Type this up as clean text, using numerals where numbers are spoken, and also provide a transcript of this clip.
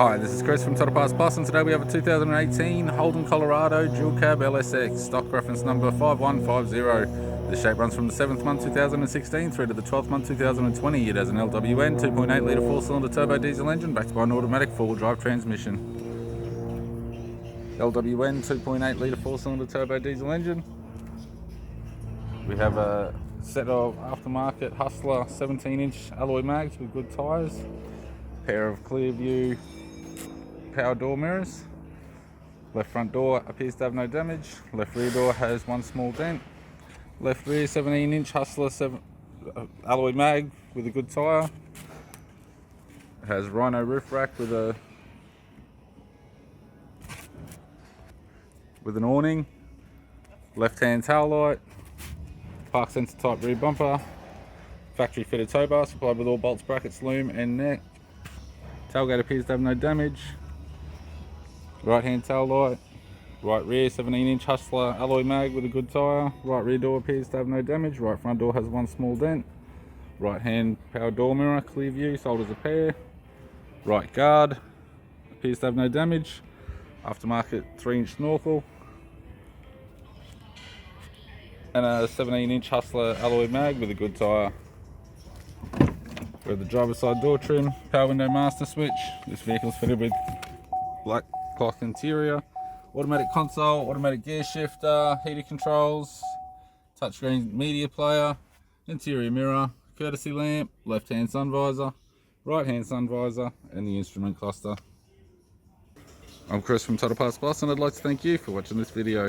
Hi, this is Chris from Total Parts Plus, and today we have a 2018 Holden Colorado dual cab LSX, stock reference number 5150. The shape runs from the 7th month 2016 through to the 12th month 2020. It has an LWN 2.8 litre 4-cylinder turbo diesel engine backed by an automatic 4-wheel drive transmission. LWN 2.8 litre 4-cylinder turbo diesel engine. We have a set of aftermarket Hustler 17-inch alloy mags with good tyres, pair of clear view power door mirrors. Left front door appears to have no damage. Left rear door has one small dent. Left rear 17-inch Hustler alloy mag with a good tyre. It has rhino roof rack with an awning. Left hand tail light. Park sensor type rear bumper. Factory fitted tow bar supplied with all bolts, brackets, loom and neck. Tailgate appears to have no damage. Right hand tail light. Right rear 17-inch Hustler alloy mag with a good tyre. Right rear door appears to have no damage. Right front door has one small dent. Right hand power door mirror, clear view, sold as a pair. Right guard appears to have no damage. Aftermarket 3-inch snorkel. And a 17-inch Hustler alloy mag with a good tyre. We have the driver's side door trim, power window master switch. This vehicle is fitted with black cloth interior, automatic console, automatic gear shifter, heated controls, touchscreen media player, interior mirror, courtesy lamp, left hand sun visor, right hand sun visor, and the instrument cluster. I'm Chris from Total Parts Plus, and I'd like to thank you for watching this video.